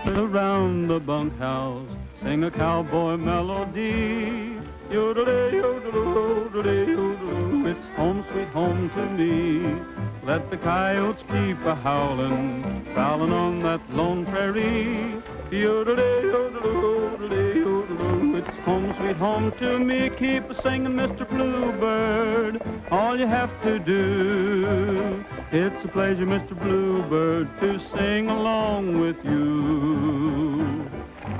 Around the bunkhouse, sing a cowboy melody. Yodelay, yodeloo, yodelay, yodeloo, it's home sweet home to me. Let the coyotes keep a-howlin', prowlin' on that lone prairie. Yodelay, yodeloo, yodelay, yodeloo, it's home sweet home to me. Keep a-singin', Mr. Bluebird, all you have to do. It's a pleasure, Mr. Bluebird, to sing along with you.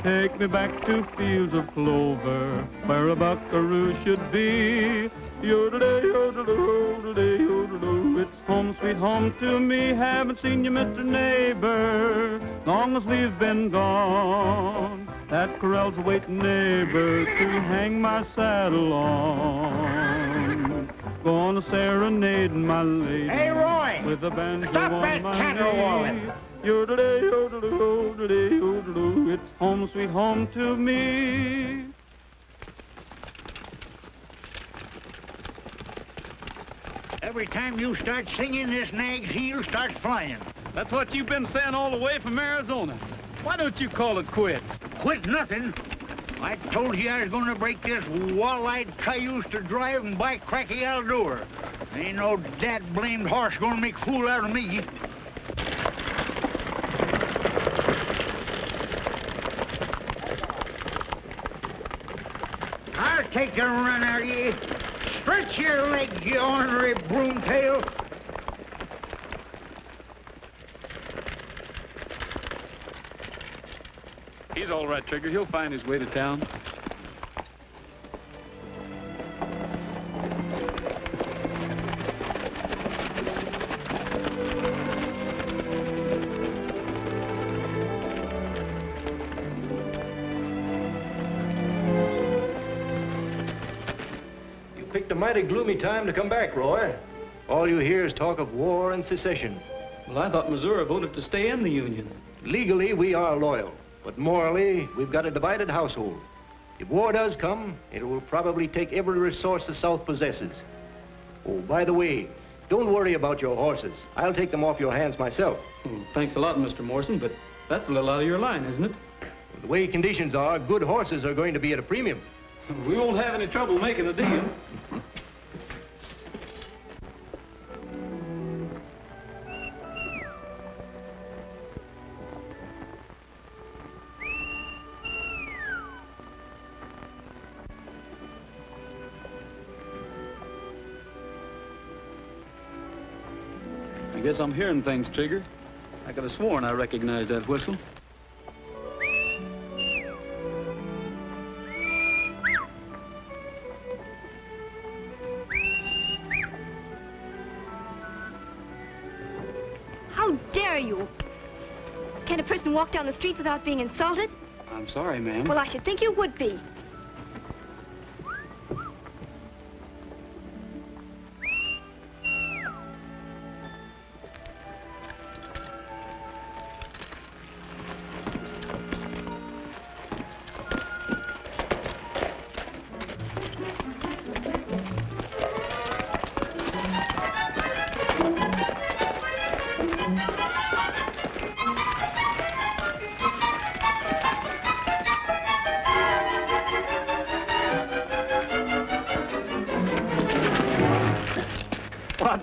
Take me back to fields of clover, where a buckaroo should be. Yodelay, yodeloo, yodelay, yodeloo, it's home sweet home to me. Haven't seen you, Mr. Neighbor, long as we've been gone. That corral's a waiting neighbor to hang my saddle on. Gonna serenade my lady. Hey, Roy! With a banjo Stop on that my caterwauling! knee. Yodelay, yodeloo, yodelay, yodeloo, it's home sweet home to me. Every time you start singing, this nag's heel starts flying. That's what you've been saying all the way from Arizona. Why don't you call it quits? Quit nothing. I told you I was going to break this wall-eyed cayuse to drive and buy Cracky Aldur. Ain't no dad-blamed horse going to make a fool out of me. I'll take a run out of you. Stretch your legs, you ornery broomtail. He's all right, Trigger. He'll find his way to town. Picked a mighty gloomy time to come back, Roy. All you hear is talk of war and secession. Well, I thought Missouri voted to stay in the Union. Legally, we are loyal, but morally, we've got a divided household. If war does come, it will probably take every resource the South possesses. Oh, by the way, don't worry about your horses. I'll take them off your hands myself. Well, thanks a lot, Mr. Morrison, but that's a little out of your line, isn't it? The way conditions are, good horses are going to be at a premium. We won't have any trouble making a deal. I guess I'm hearing things, Trigger. I could have sworn I recognized that whistle. How dare you? Can a person walk down the street without being insulted? I'm sorry, ma'am. Well, I should think you would be.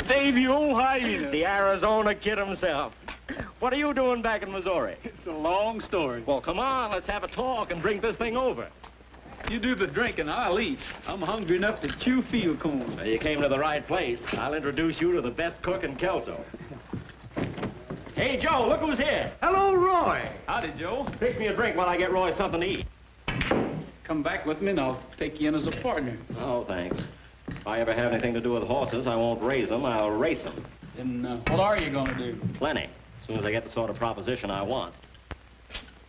Dave, you old hyena. The Arizona kid himself. What are you doing back in Missouri? It's a long story. Well, come on, let's have a talk and drink this thing over. You do the drinking, I'll eat. I'm hungry enough to chew field corn. Well, you came to the right place. I'll introduce you to the best cook in Kelso. Hey, Joe, look who's here. Hello, Roy. Howdy, Joe. Fix me a drink while I get Roy something to eat. Come back with me and I'll take you in as a partner. Oh, thanks. If I ever have anything to do with horses, I won't raise them, I'll race them. Then what are you going to do? Plenty. As soon as I get the sort of proposition I want.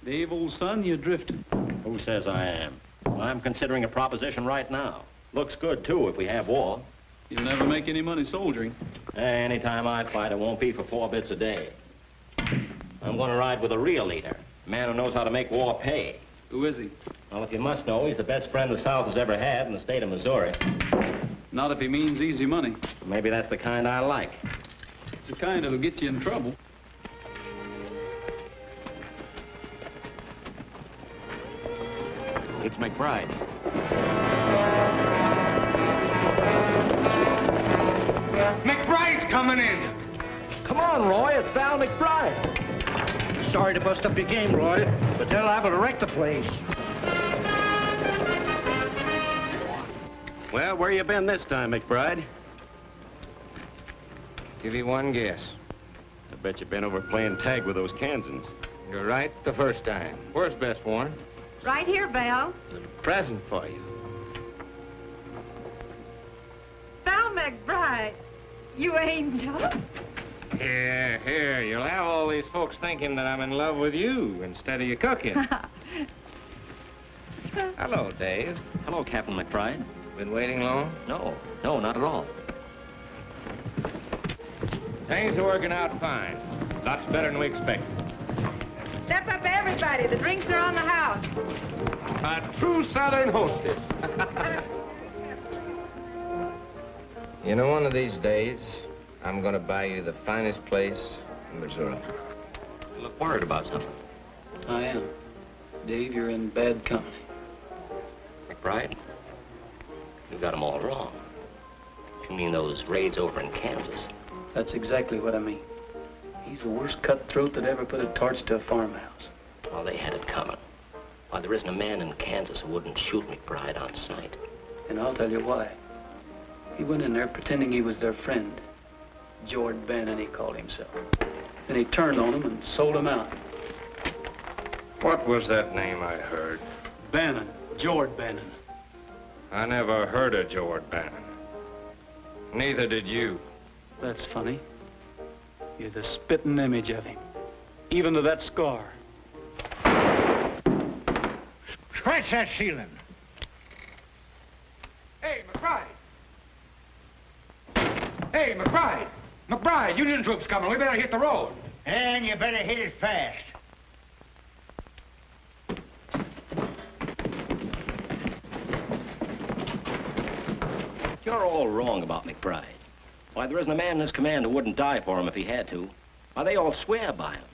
Dave, old son, you're drifting. Who says I am? I'm considering a proposition right now. Looks good, too, if we have war. You'll never make any money soldiering. Anytime I fight, it won't be for 4 bits a day. I'm going to ride with a real leader, a man who knows how to make war pay. Who is he? Well, if you must know, he's the best friend the South has ever had in the state of Missouri. Not if he means easy money. Maybe that's the kind I like. It's the kind that'll get you in trouble. It's McBride. McBride's coming in. Come on, Roy. It's Val McBride. Sorry to bust up your game, Roy, but they're liable to wreck the place. Well, where you been this time, McBride? Give you one guess. I bet you've been over playing tag with those Kansans. You're right the first time. Where's best one? Right here, Val. Present for you. Val McBride. You angel. Here. You'll have all these folks thinking that I'm in love with you instead of you cooking. Hello, Dave. Hello, Captain McBride. Been waiting long? No, not at all. Things are working out fine. Lots better than we expected. Step up, everybody. The drinks are on the house. A true Southern hostess. You know, one of these days, I'm going to buy you the finest place in Missouri. You look worried about something. I am. Dave, you're in bad company. McBride, you got them all wrong. You mean those raids over in Kansas? That's exactly what I mean. He's the worst cutthroat that ever put a torch to a farmhouse. Well, they had it coming. Why, there isn't a man in Kansas who wouldn't shoot McBride on sight. And I'll tell you why. He went in there pretending he was their friend. Jord Bannon, he called himself. Then he turned on him and sold him out. What was that name I heard? Bannon. Jord Bannon. I never heard of Jord Bannon. Neither did you. That's funny. You're the spitting image of him. Even to that scar. Scratch that ceiling. Hey, McBride! Hey, McBride! McBride, Union troops coming. We better hit the road. And you better hit it fast. You're all wrong about McBride. Why, there isn't a man in his command who wouldn't die for him if he had to. Why, they all swear by him.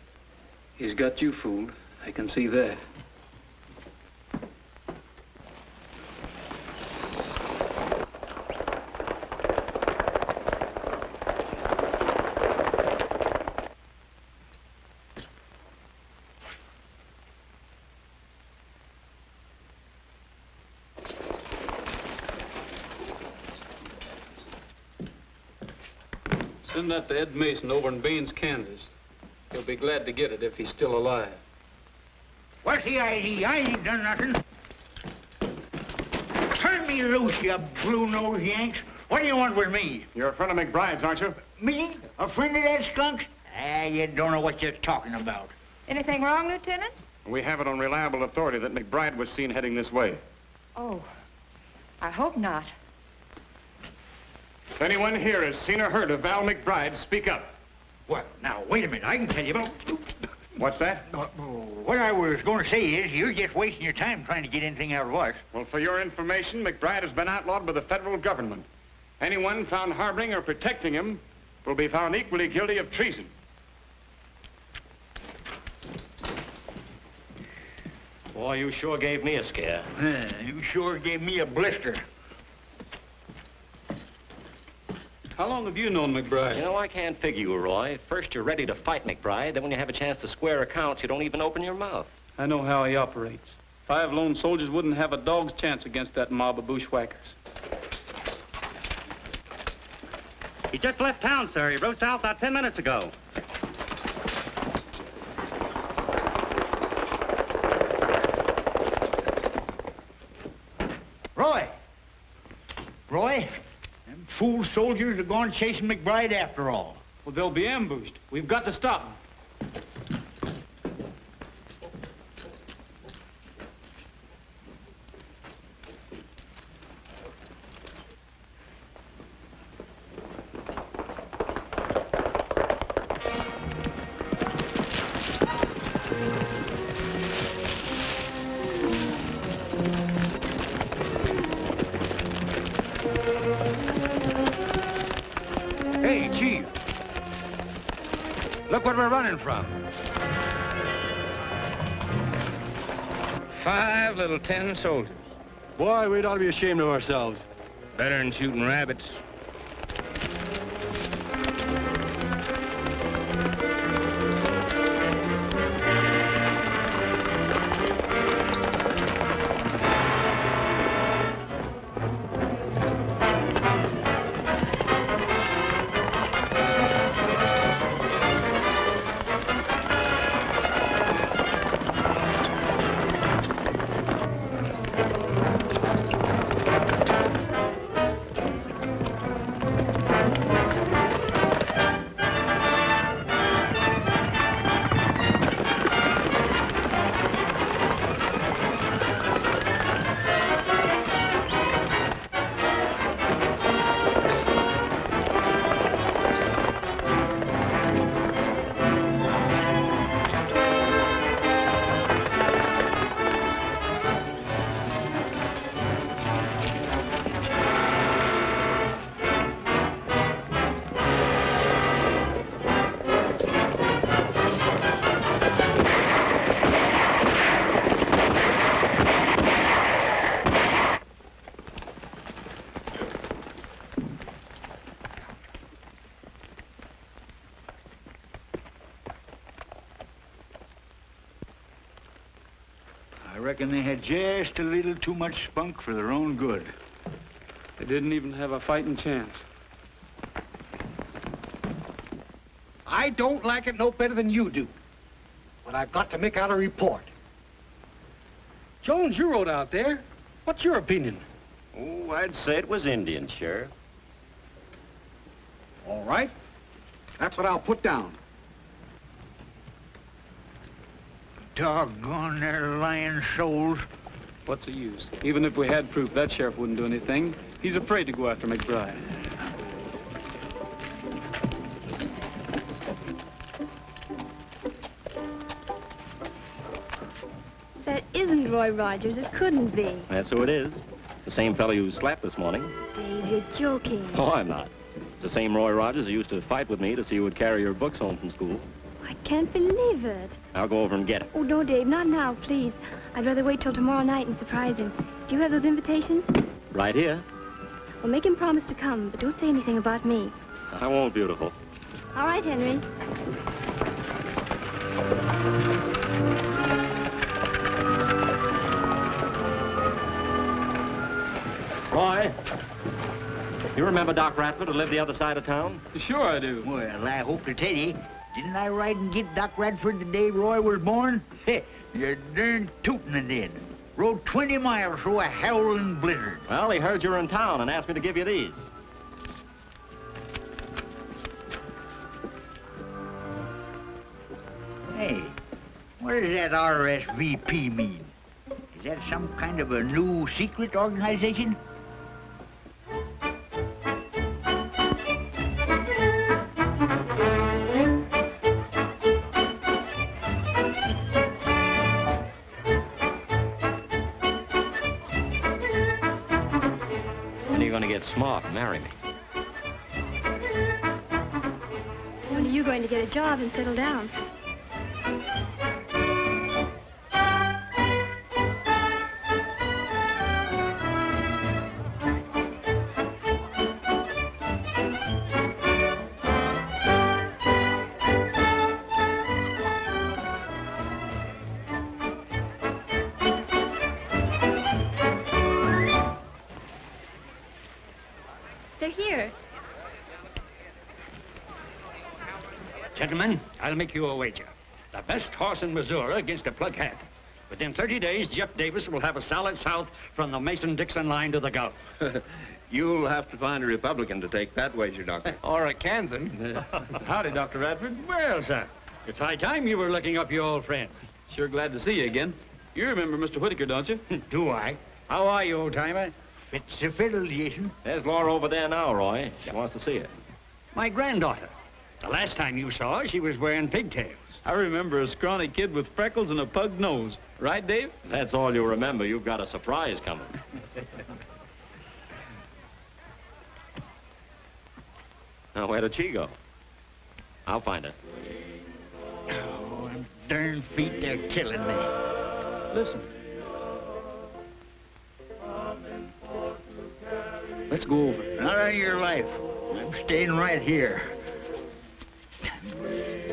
He's got you fooled. I can see that. Send that to Ed Mason over in Baines, Kansas. He'll be glad to get it if he's still alive. What's the idea? I ain't done nothing. Turn me loose, you blue-nosed Yanks. What do you want with me? You're a friend of McBride's, aren't you? Me? A friend of that skunk? You don't know what you're talking about. Anything wrong, Lieutenant? We have it on reliable authority that McBride was seen heading this way. Oh, I hope not. If anyone here has seen or heard of Val McBride, speak up. Well, now, wait a minute. I can tell you about... What's that? What I was going to say is you're just wasting your time trying to get anything out of us. Well, for your information, McBride has been outlawed by the federal government. Anyone found harboring or protecting him will be found equally guilty of treason. Boy, you sure gave me a scare. You sure gave me a blister. How long have you known McBride? You know, I can't figure you, Roy. First, you're ready to fight McBride. Then when you have a chance to square accounts, you don't even open your mouth. I know how he operates. 5 lone soldiers wouldn't have a dog's chance against that mob of bushwhackers. He just left town, sir. He rode south about 10 minutes ago. Roy! Roy? Them fool soldiers are going chasing McBride after all. Well, they'll be ambushed. We've got to stop them. Hey, Chief. Look what we're running from. 5 little 10 soldiers. Boy, we'd ought to be ashamed of ourselves. Better than shooting rabbits. I reckon they had just a little too much spunk for their own good. They didn't even have a fighting chance. I don't like it no better than you do. But I've got to make out a report. Jones, you rode out there. What's your opinion? Oh, I'd say it was Indian, Sheriff. All right. That's what I'll put down. Doggone their lying souls. What's the use? Even if we had proof, that sheriff wouldn't do anything. He's afraid to go after McBride. That isn't Roy Rogers. It couldn't be. That's who it is. The same fellow you slapped this morning. Dave, you're joking. Oh, I'm not. It's the same Roy Rogers who used to fight with me to see who would carry your books home from school. I can't believe it. I'll go over and get it. Oh, no, Dave, not now, please. I'd rather wait till tomorrow night and surprise him. Do you have those invitations? Right here. Well, make him promise to come, but don't say anything about me. I won't, beautiful. All right, Henry. Roy, you remember Doc Radford who lived the other side of town? Sure I do. Well, I hope to tell you, didn't I ride and get Doc Radford the day Roy was born? You're darn tootin' I did. Rode 20 miles through a howling blizzard. Well, he heard you were in town and asked me to give you these. Hey, what does that RSVP mean? Is that some kind of a new secret organization? When are you going to get smart and marry me? When are you going to get a job and settle down? They're here. Gentlemen, I'll make you a wager. The best horse in Missouri against a plug hat. Within 30 days, Jeff Davis will have a solid south from the Mason-Dixon line to the Gulf. You'll have to find a Republican to take that wager, Doctor. Or a Kansan. Howdy, Dr. Radford. Well, sir, it's high time you were looking up your old friend. Sure glad to see you again. You remember Mr. Whitaker, don't you? Do I? How are you, old-timer? Fits the fiddle, Jason. There's Laura over there now, Roy. She wants to see you. My granddaughter. The last time you saw her, she was wearing pigtails. I remember a scrawny kid with freckles and a pug nose. Right, Dave? If that's all you remember, you've got a surprise coming. Now, where did she go? I'll find her. Oh, them darn feet, they're killing me. Listen. Let's go over. Not on your life. I'm staying right here.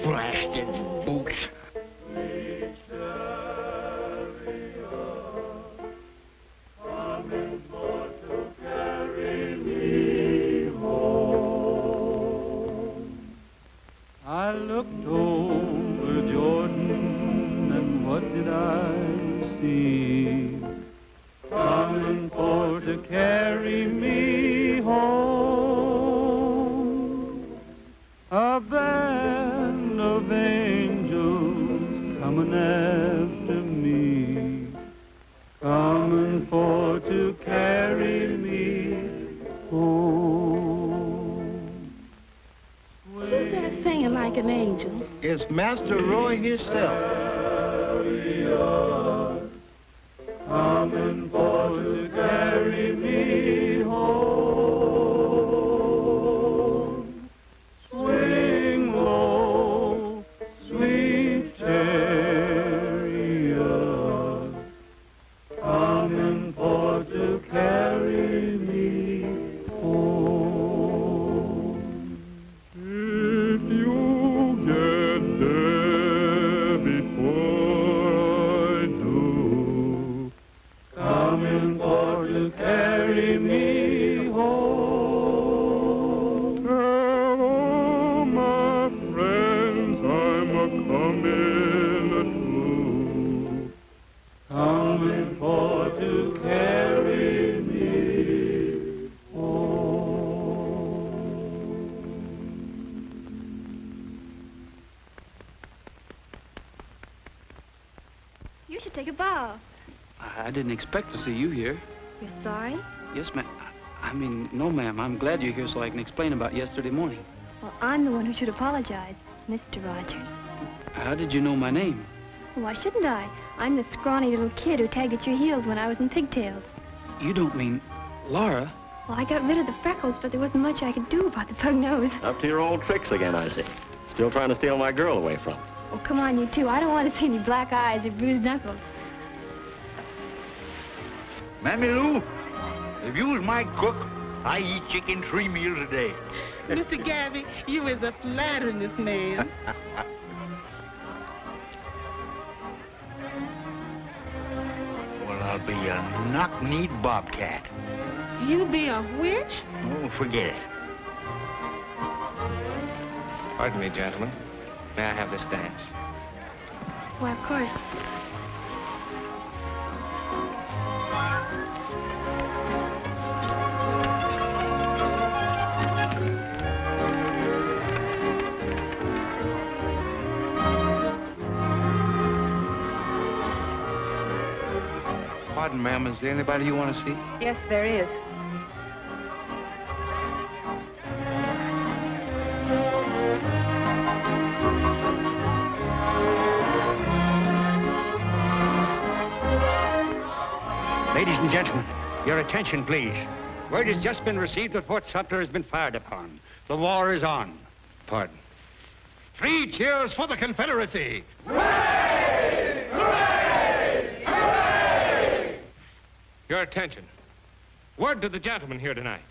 Blasted boots. I looked over Jordan, and what did I see? Coming for to carry me home. A band of angels coming after me, coming for to carry me home. Who's that singing like an angel? It's Master Roy himself. Coming for to carry me home. Swing low, sweet chariot, coming for to carry me home. If you get there before I do, coming for to carry me home. Hello, my friends, I'm a-coming through, coming for to carry me home. You should take a bow. I didn't expect to see you here. You're sorry? Yes, ma'am. I mean, no, ma'am. I'm glad you're here so I can explain about yesterday morning. Well, I'm the one who should apologize, Mr. Rogers. How did you know my name? Why shouldn't I? I'm the scrawny little kid who tagged at your heels when I was in pigtails. You don't mean Laura? Well, I got rid of the freckles, but there wasn't much I could do about the pug nose. Up to your old tricks again, I see. Still trying to steal my girl away from me. Oh, come on, you two. I don't want to see any black eyes or bruised knuckles. Mammy Lou, if you was my cook, I eat chicken 3 meals a day. Mr. Gabby, you is a flattering this man. Well, I'll be a knock-kneed bobcat. You be a witch? Oh, forget it. Pardon me, gentlemen. May I have this dance? Why, of course. Pardon, ma'am. Is there anybody you want to see? Yes, there is. Ladies and gentlemen, your attention, please. Word has just been received that Fort Sumter has been fired upon. The war is on. Pardon. 3 cheers for the Confederacy! Hooray! Hooray! Hooray! Your attention. Word to the gentlemen here tonight.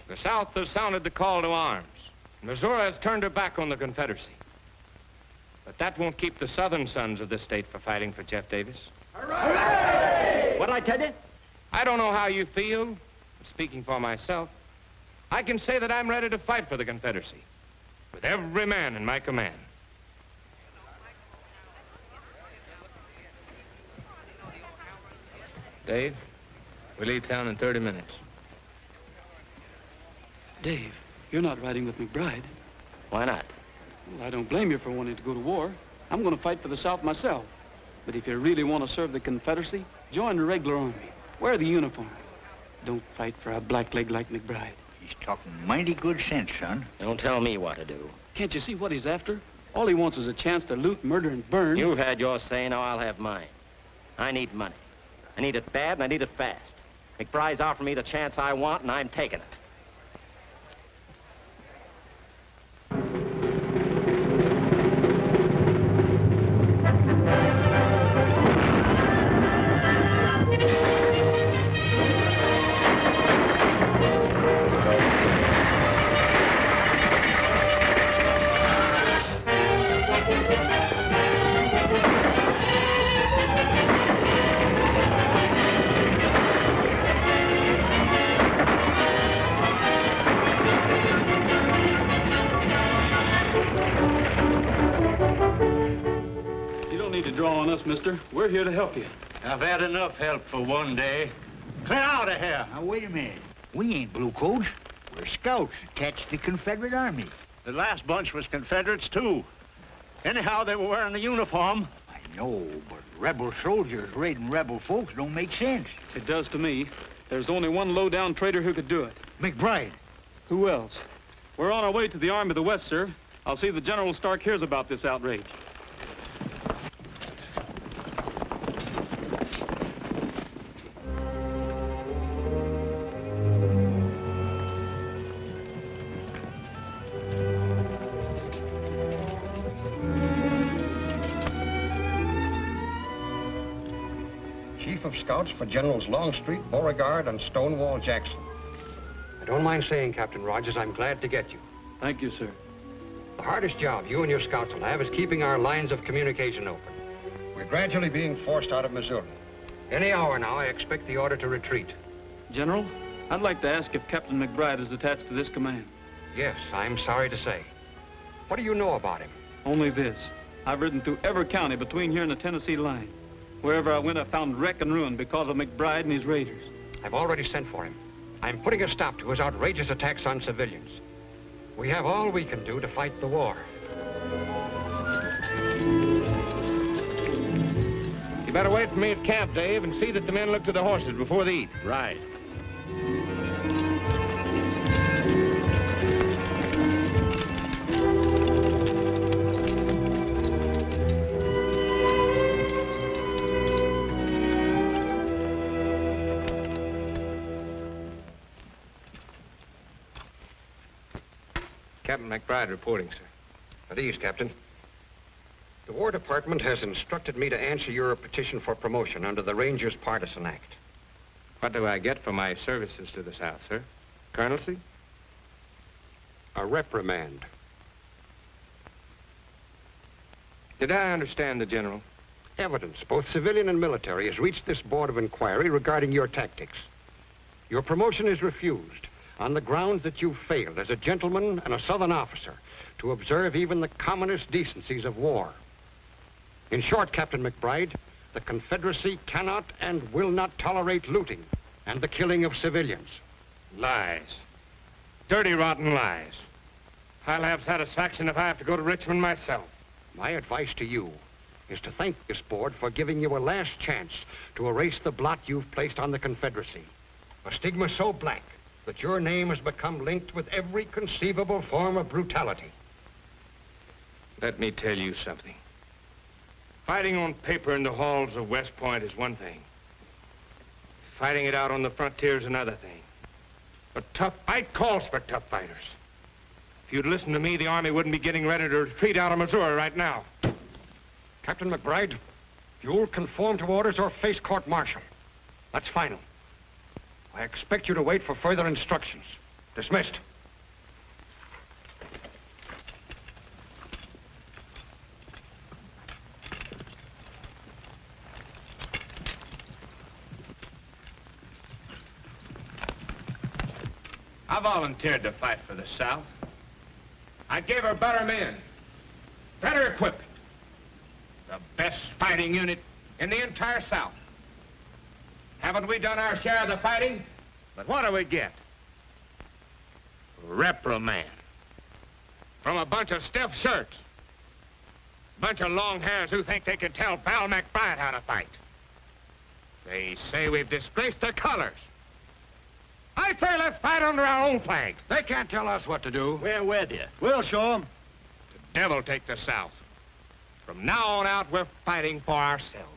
The South has sounded the call to arms. Missouri has turned her back on the Confederacy. But that won't keep the Southern sons of this state from fighting for Jeff Davis. Hooray! What'd I tell you? I don't know how you feel. But speaking for myself, I can say that I'm ready to fight for the Confederacy with every man in my command. Dave, we leave town in 30 minutes. Dave, you're not riding with McBride. Why not? Well, I don't blame you for wanting to go to war. I'm going to fight for the South myself. But if you really want to serve the Confederacy, join the regular army. Wear the uniform. Don't fight for a blackleg like McBride. He's talking mighty good sense, son. Don't tell me what to do. Can't you see what he's after? All he wants is a chance to loot, murder, and burn. You've had your say, now I'll have mine. I need money. I need it bad, and I need it fast. McBride's offering me the chance I want, and I'm taking it. mister. We're here to help you. I've had enough help for one day. Clear out of here. Now, wait a minute. We ain't bluecoats. We're scouts attached to the Confederate Army. The last bunch was Confederates, too. Anyhow, they were wearing the uniform. I know, but rebel soldiers raiding rebel folks don't make sense. It does to me. There's only one low-down traitor who could do it. McBride. Who else? We're on our way to the Army of the West, sir. I'll see that General Stark hears about this outrage. Chief of Scouts for Generals Longstreet, Beauregard, and Stonewall Jackson. I don't mind saying, Captain Rogers, I'm glad to get you. Thank you, sir. The hardest job you and your scouts will have is keeping our lines of communication open. We're gradually being forced out of Missouri. Any hour now, I expect the order to retreat. General, I'd like to ask if Captain McBride is attached to this command. Yes, I'm sorry to say. What do you know about him? Only this. I've ridden through every county between here and the Tennessee line. Wherever I went, I found wreck and ruin because of McBride and his raiders. I've already sent for him. I'm putting a stop to his outrageous attacks on civilians. We have all we can do to fight the war. You better wait for me at camp, Dave, and see that the men look to the horses before they eat. Right. Captain McBride reporting, sir. At ease, Captain. The War Department has instructed me to answer your petition for promotion under the Rangers Partisan Act. What do I get for my services to the South, sir? Colonelcy? A reprimand. Did I understand the General? Evidence, both civilian and military, has reached this board of inquiry regarding your tactics. Your promotion is refused on the grounds that you failed as a gentleman and a Southern officer to observe even the commonest decencies of war. In short, Captain McBride, the Confederacy cannot and will not tolerate looting and the killing of civilians. Lies. Dirty, rotten lies. I'll have satisfaction if I have to go to Richmond myself. My advice to you is to thank this board for giving you a last chance to erase the blot you've placed on the Confederacy. A stigma so black that your name has become linked with every conceivable form of brutality. Let me tell you something. Fighting on paper in the halls of West Point is one thing. Fighting it out on the frontier is another thing. A tough fight calls for tough fighters. If you'd listened to me, the Army wouldn't be getting ready to retreat out of Missouri right now. Captain McBride, you'll conform to orders or face court-martial. That's final. I expect you to wait for further instructions. Dismissed. I volunteered to fight for the South. I gave her better men, better equipment, the best fighting unit in the entire South. Haven't we done our share of the fighting? But what do we get? Reprimand. From a bunch of stiff shirts. Bunch of long hairs who think they can tell Val McBride how to fight. They say we've disgraced their colors. I say let's fight under our own flag. They can't tell us what to do. We're with you. We'll show them. The devil take the South. From now on out, we're fighting for ourselves.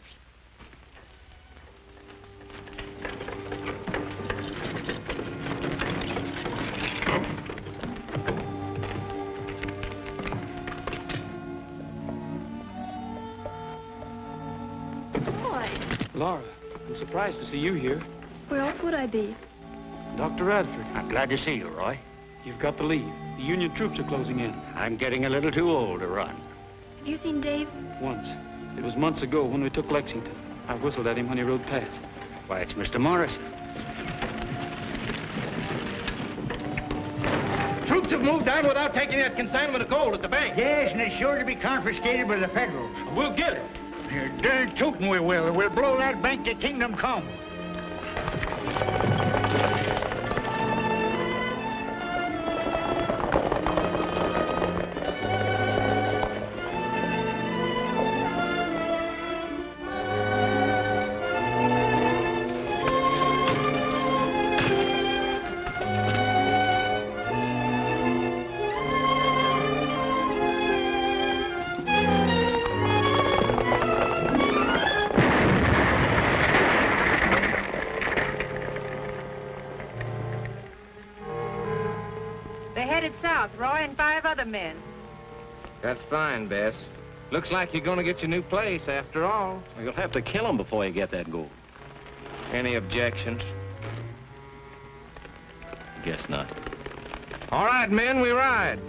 Laura, I'm surprised to see you here. Where else would I be? Dr. Radford. I'm glad to see you, Roy. You've got to leave. The Union troops are closing in. I'm getting a little too old to run. Have you seen Dave? Once. It was months ago when we took Lexington. I whistled at him when he rode past. Why, it's Mr. Morris. Troops have moved down without taking that consignment of gold at the bank. Yes, and it's sure to be confiscated by the Federals. We'll get it. You're darn tootin' we will. We'll blow that bank to kingdom come. Roy and 5 other men. That's fine, Bess. Looks like you're going to get your new place after all. Well, you'll have to kill him before you get that gold. Any objections? Guess not. All right, men, we ride.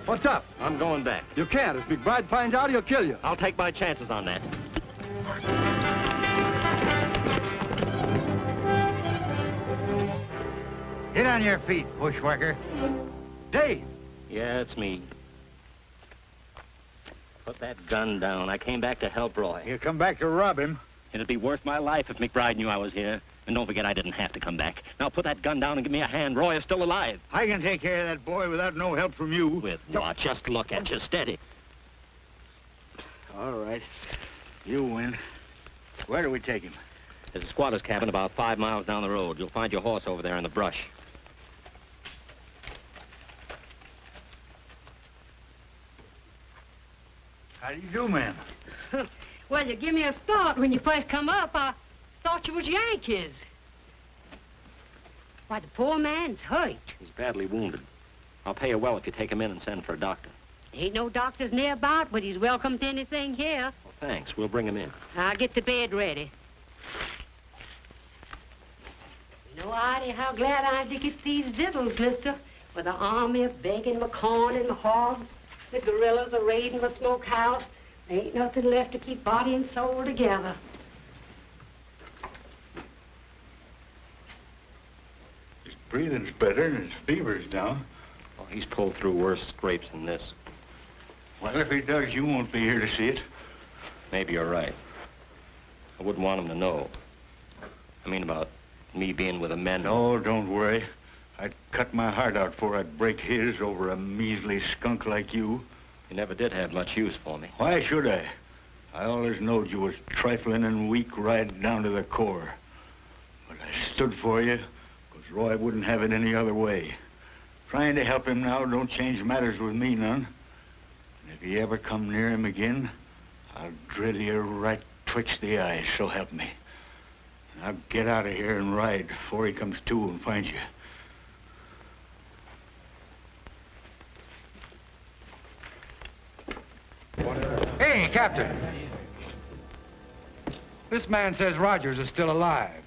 What's up? I'm going back. You can't. If McBride finds out, he'll kill you. I'll take my chances on that. Get on your feet, bushwhacker. Dave! Yeah, it's me. Put that gun down. I came back to help Roy. You come back to rob him? It'd be worth my life if McBride knew I was here. And don't forget, I didn't have to come back. Now put that gun down and give me a hand. Roy is still alive. I can take care of that boy without no help from you. With what? Just look at you, steady. All right. You win. Where do we take him? There's a squatter's cabin about 5 miles down the road. You'll find your horse over there in the brush. How do you do, ma'am? Well, you give me a start when you first come up. I thought you was Yankees. Why, the poor man's hurt. He's badly wounded. I'll pay you well if you take him in and send for a doctor. Ain't no doctors nearby, but he's welcome to anything here. Well, thanks. We'll bring him in. I'll get the bed ready. No idea how glad I am to get these victuals, mister. With the army begging my corn and my hogs, the guerrillas are raiding my smokehouse. There ain't nothing left to keep body and soul together. His breathing's better and his fever's down. Oh, he's pulled through worse scrapes than this. Well, if he does, you won't be here to see it. Maybe you're right. I wouldn't want him to know. I mean about me being with the men. No, don't worry. I'd cut my heart out before I'd break his over a measly skunk like you. You never did have much use for me. Why should I? I always knowed you was trifling and weak right down to the core. But I stood for you, because Roy wouldn't have it any other way. Trying to help him now don't change matters with me none. And if you ever come near him again, I'll drill you right twixt the eyes, so help me. Now get out of here and ride before he comes to and finds you. Hey, Captain. This man says Rogers is still alive.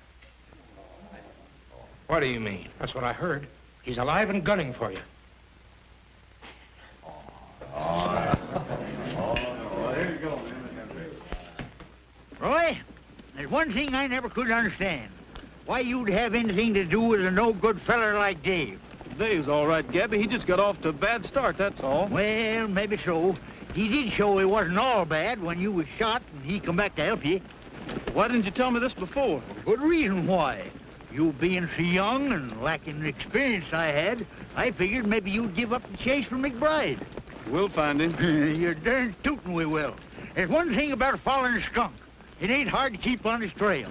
What do you mean? That's what I heard. He's alive and gunning for you. Roy, there's one thing I never could understand. Why you'd have anything to do with a no-good feller like Dave. Dave's all right, Gabby. He just got off to a bad start, that's all. Well, maybe so. He did show he wasn't all bad when you was shot and he come back to help you. Why didn't you tell me this before? Good reason why. You being so young and lacking the experience I had, I figured maybe you'd give up the chase for McBride. We'll find him. You're darn tootin' we will. There's one thing about following a skunk. It ain't hard to keep on his trail.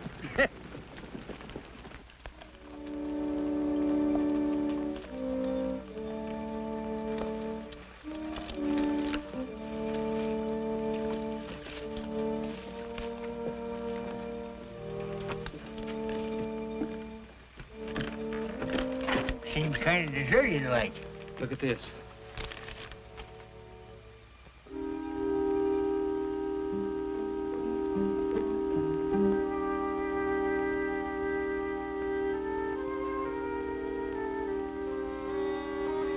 Seems kind of deserted like. Look at this.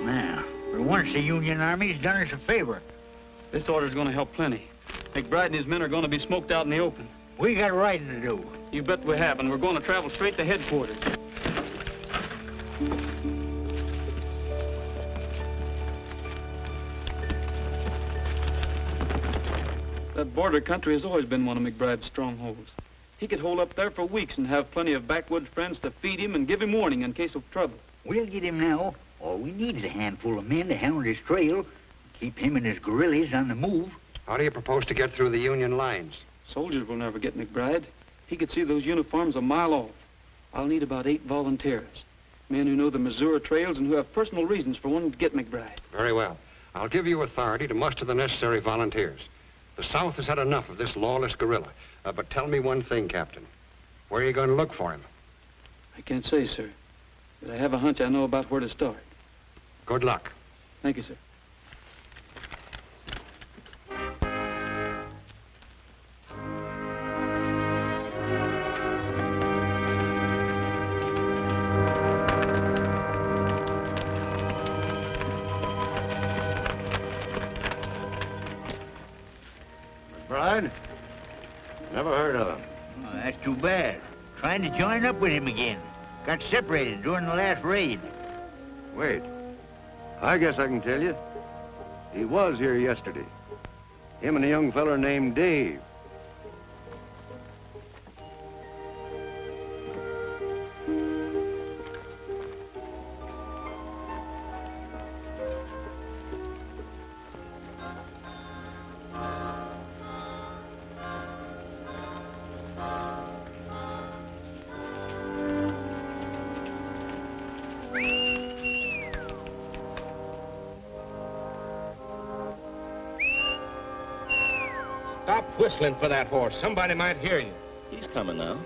Now, for once the Union Army's done us a favor. This order's going to help plenty. McBride and his men are going to be smoked out in the open. We got riding to do. You bet we have, and we're going to travel straight to headquarters. That border country has always been one of McBride's strongholds. He could hold up there for weeks and have plenty of backwoods friends to feed him and give him warning in case of trouble. We'll get him now. All we need is a handful of men to hound his trail, keep him and his guerrillas on the move. How do you propose to get through the Union lines? Soldiers will never get McBride. He could see those uniforms a mile off. I'll need about 8 volunteers. Men who know the Missouri trails and who have personal reasons for wanting to get McBride. Very well. I'll give you authority to muster the necessary volunteers. The South has had enough of this lawless guerrilla. But tell me one thing, Captain. Where are you going to look for him? I can't say, sir. But I have a hunch I know about where to start. Good luck. Thank you, sir. McBride? Never heard of him. Oh, that's too bad. Trying to join up with him again. Got separated during the last raid. Wait. I guess I can tell you. He was here yesterday. Him and a young feller named Dave. Stop whistling for that horse. Somebody might hear you. He's coming now.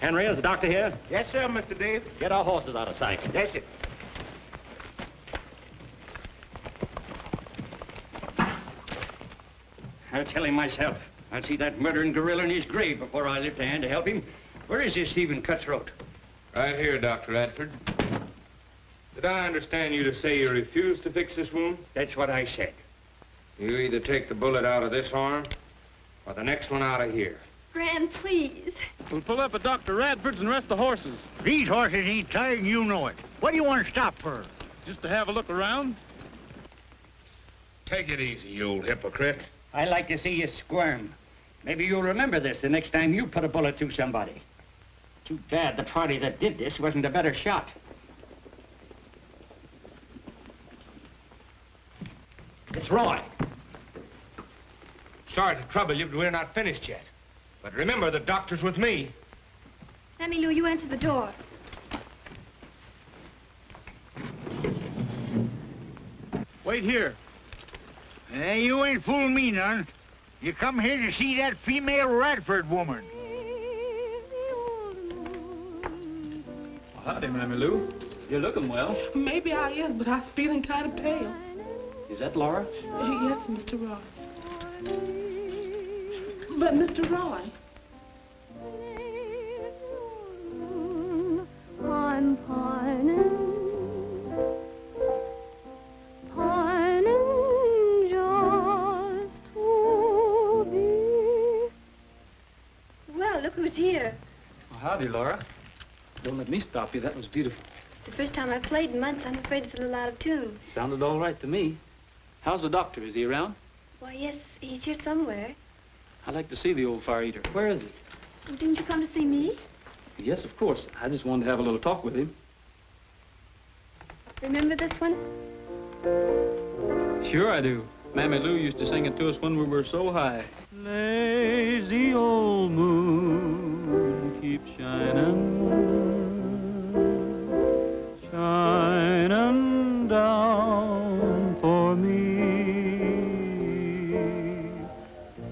Henry, is the doctor here? Yes, sir, Mr. Dave. Get our horses out of sight. Yes, sir. I'll tell him myself. I'll see that murdering guerrilla in his grave before I lift a hand to help him. Where is this Stephen Cutthroat? Right here, Dr. Radford. Did I understand you to say you refuse to fix this wound? That's what I said. You either take the bullet out of this arm or the next one out of here. Gran, please. We'll pull up at Dr. Radford's and rest the horses. These horses ain't tired and you know it. What do you want to stop for? Just to have a look around. Take it easy, you old hypocrite. I like to see you squirm. Maybe you'll remember this the next time you put a bullet through somebody. Too bad the party that did this wasn't a better shot. It's Roy. Sorry to trouble you, but we're not finished yet. But remember, the doctor's with me. Mammy Lou, you answer the door. Wait here. You ain't fooling me none. You come here to see that female Radford woman. Howdy, Mammy Lou. You're looking well. Maybe I is, but I'm feeling kind of pale. Is that Laura? Yes, Mr. Roy. But, Mr. Roy. I'm pining just to be. Well, look who's here. Well, howdy, Laura. Don't let me stop you. That was beautiful. It's the first time I've played in months. I'm afraid it's a little out of tune. Sounded all right to me. How's the doctor? Is he around? Why, yes, he's here somewhere. I'd like to see the old fire eater. Where is he? Well, didn't you come to see me? Yes, of course. I just wanted to have a little talk with him. Remember this one? Sure I do. Mammy Lou used to sing it to us when we were so high. Lazy old moon, keep shining, shining down for me.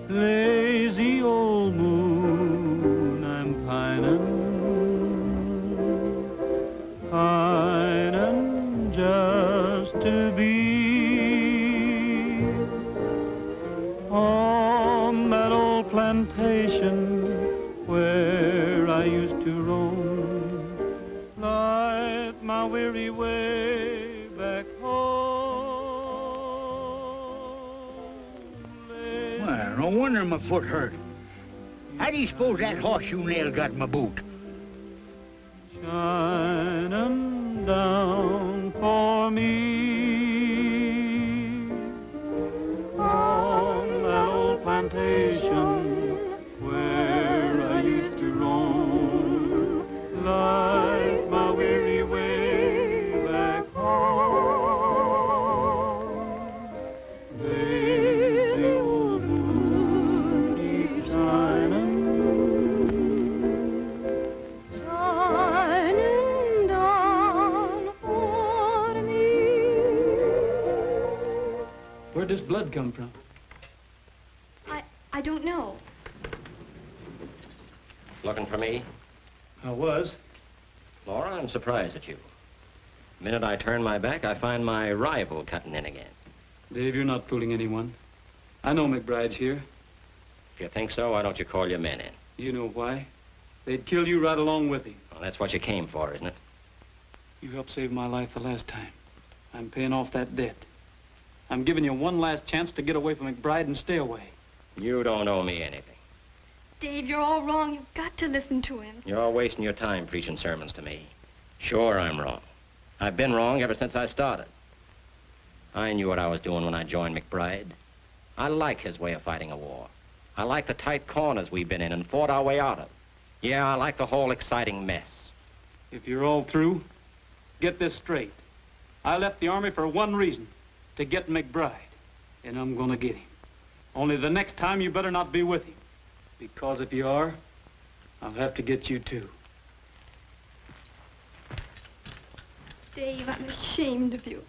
Lazy old moon, I'm pining just to be on that old plantation where I used to roam, light my weary way back home. Well, no wonder my foot hurt. How do you suppose that horseshoe nail got in my boot? Shining down for me on that old plantation where I used to roam, light my weary way back home. Lazy old moon, keep shining, Shining down for me. Where'd this blood come from? I don't know. Looking for me? I was. Laura, I'm surprised at you. The minute I turn my back, I find my rival cutting in again. Dave, you're not fooling anyone. I know McBride's here. If you think so, why don't you call your men in? You know why? They'd kill you right along with him. Well, that's what you came for, isn't it? You helped save my life the last time. I'm paying off that debt. I'm giving you one last chance to get away from McBride and stay away. You don't owe me anything. Dave, you're all wrong. You've got to listen to him. You're all wasting your time preaching sermons to me. Sure, I'm wrong. I've been wrong ever since I started. I knew what I was doing when I joined McBride. I like his way of fighting a war. I like the tight corners we've been in and fought our way out of. Yeah, I like the whole exciting mess. If you're all through, get this straight. I left the Army for one reason, to get McBride. And I'm gonna get him. Only the next time you better not be with him. Because if you are, I'll have to get you too. Dave, I'm ashamed of you.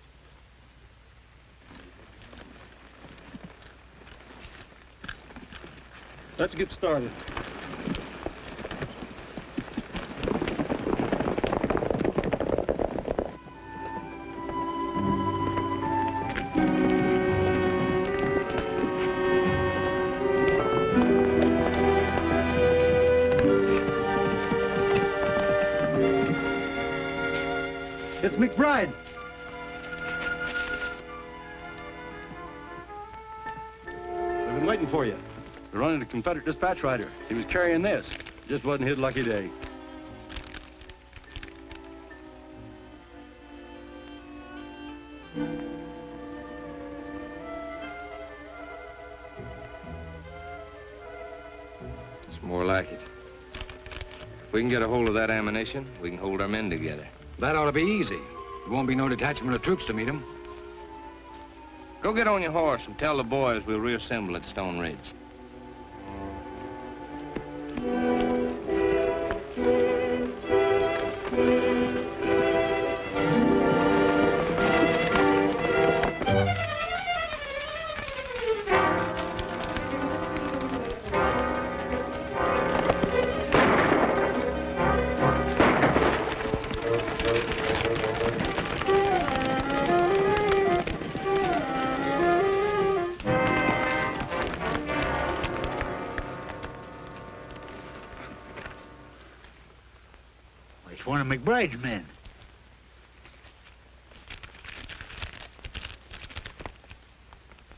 Let's get started. It's McBride. We've been waiting for you. We're running a Confederate dispatch rider. He was carrying this. Just wasn't his lucky day. More like it. If we can get a hold of that ammunition, we can hold our men together. That ought to be easy. There won't be no detachment of troops to meet them. Go get on your horse and tell the boys we'll reassemble at Stone Ridge. It's one of McBride's men.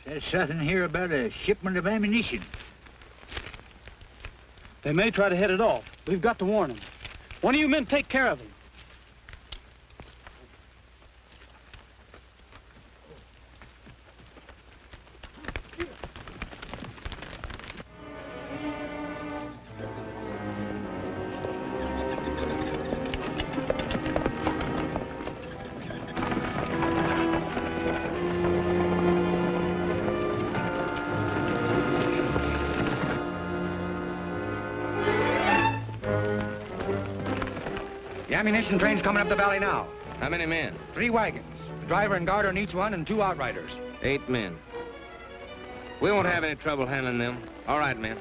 Says something here about a shipment of ammunition. They may try to head it off. We've got to warn them. One of you men take care of him. The ammunition train's coming up the valley now. How many men? 3 wagons. The driver and guard on each one and 2 outriders. 8 men. We won't have any trouble handling them. All right, men.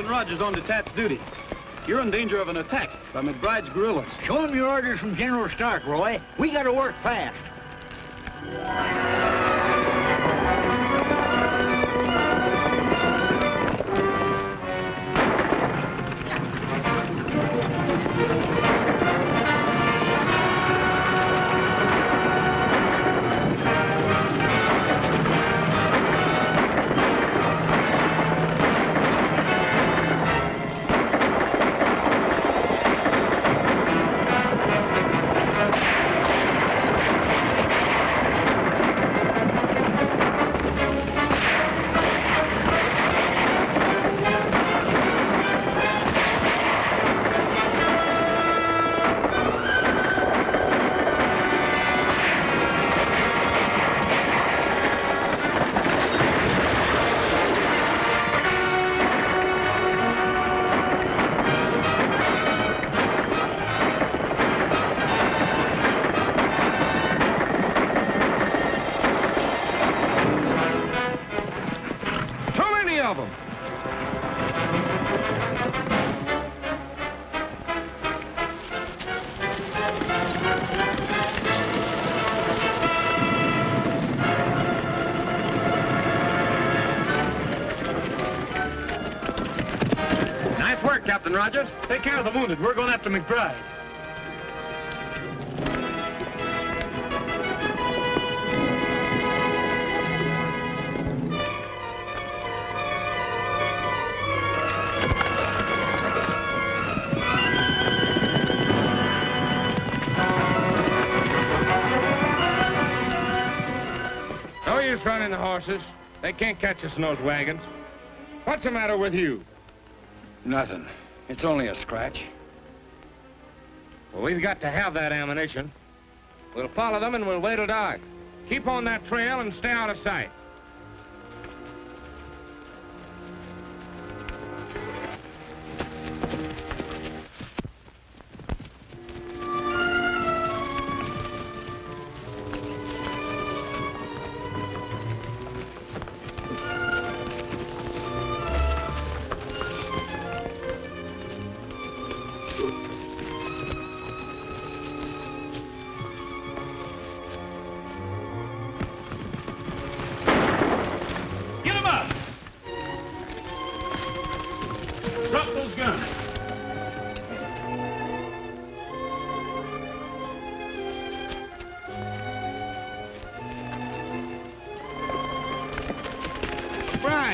Rogers on detached duty. You're in danger of an attack by McBride's guerrillas. Show him your orders from General Stark, Roy. We gotta work fast. Captain Rogers. Take care of the wounded. We're going after McBride. No use running the horses. They can't catch us in those wagons. What's the matter with you? Nothing. It's only a scratch. Well, we've got to have that ammunition. We'll follow them and we'll wait till dark. Keep on that trail and stay out of sight.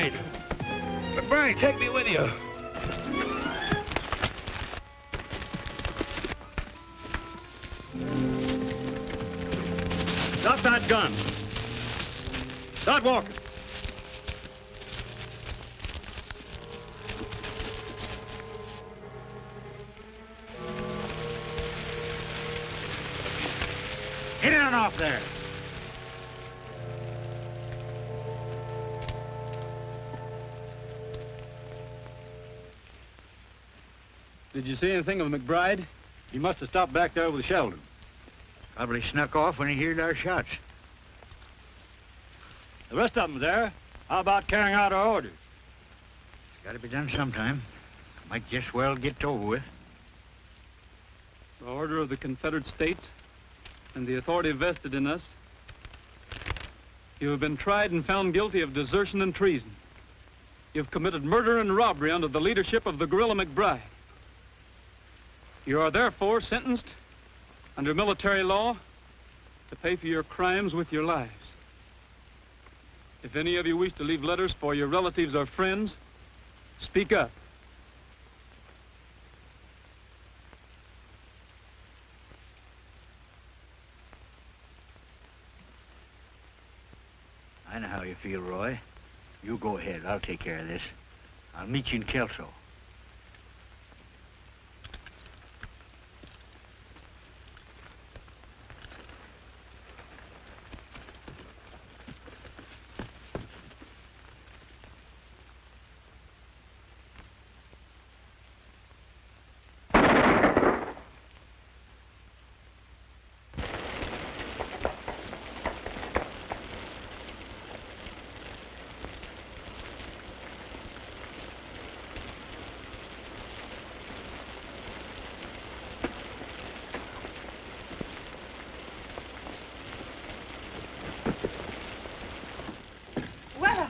McBride! McBride, take me with you. Drop that gun. Start walking. Get on off there. Did you see anything of McBride? He must have stopped back there with Sheldon. Probably snuck off when he heard our shots. The rest of them there. How about carrying out our orders? It's got to be done sometime. Might just well get over with. The order of the Confederate States and the authority vested in us. You have been tried and found guilty of desertion and treason. You've committed murder and robbery under the leadership of the guerrilla McBride. You are therefore sentenced under military law to pay for your crimes with your lives. If any of you wish to leave letters for your relatives or friends, speak up. I know how you feel, Roy. You go ahead. I'll take care of this. I'll meet you in Kelso.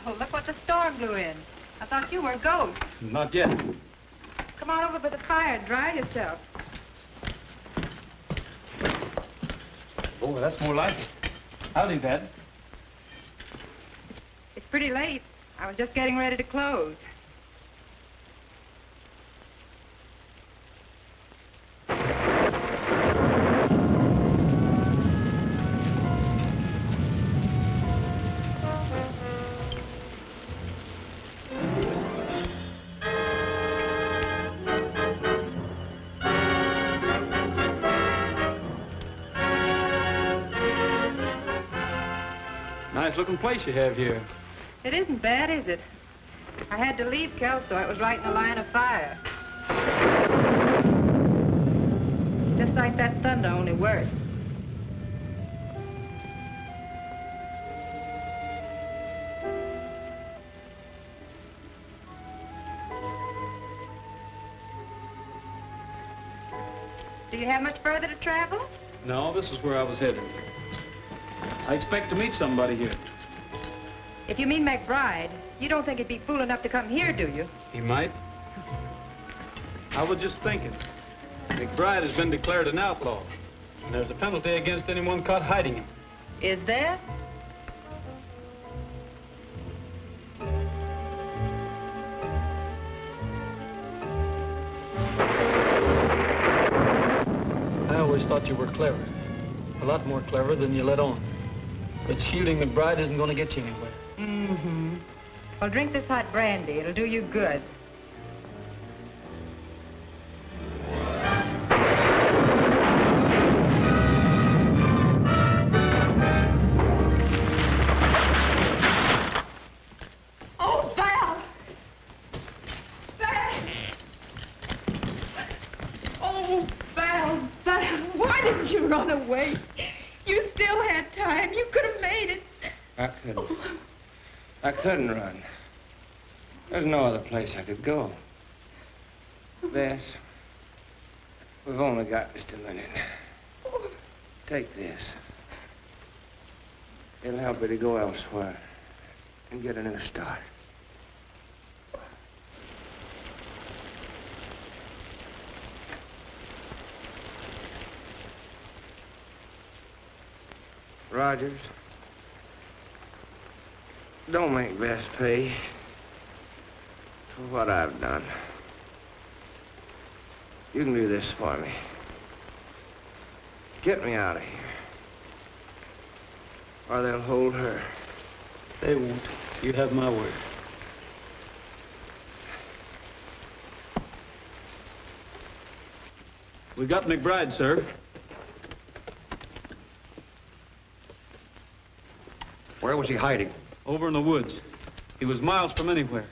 Well, look what the storm blew in. I thought you were a ghost. Not yet. Come on over by the fire and dry yourself. Oh, that's more like it. Howdy, Dad. It's pretty late. I was just getting ready to close. Nice-looking place you have here. It isn't bad, is it? I had to leave Kelso. It was right in the line of fire. Just like that thunder, only worse. Do you have much further to travel? No, this is where I was headed. I expect to meet somebody here. If you mean McBride, you don't think he'd be fool enough to come here, do you? He might. I was just thinking. McBride has been declared an outlaw, and there's a penalty against anyone caught hiding him. Is there? I always thought you were clever. A lot more clever than you let on. But shooting McBride isn't going to get you anywhere. Mm-hmm. Well, drink this hot brandy. It'll do you good. Oh, Val! Val! Oh, Val, Val, why didn't you run away? You still had time. You could have made it. I couldn't. I couldn't run. There's no other place I could go. Bess, we've only got just a minute. Take this. It'll help you to go elsewhere and get a new start. Rogers, don't make Bess pay. for what I've done. You can do this for me. Get me out of here. Or they'll hold her. They won't. You have my word. We got McBride, sir. Where was he hiding? Over in the woods. He was miles from anywhere.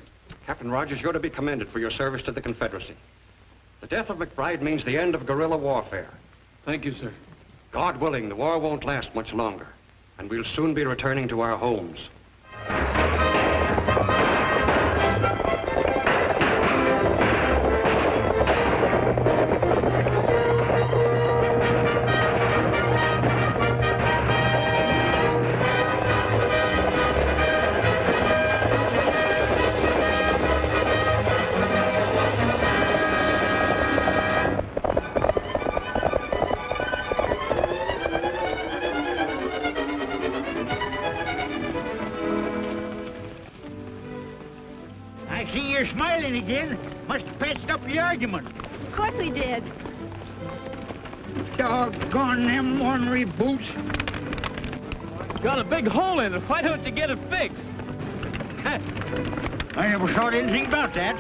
Captain Rogers, you're to be commended for your service to the Confederacy. The death of McBride means the end of guerrilla warfare. Thank you, sir. God willing, the war won't last much longer, and we'll soon be returning to our homes. I see you're smiling again. Must have patched up the argument. Of course we did. Doggone them ornery boots. Got a big hole in it. Why don't you get it fixed? I never thought anything about that.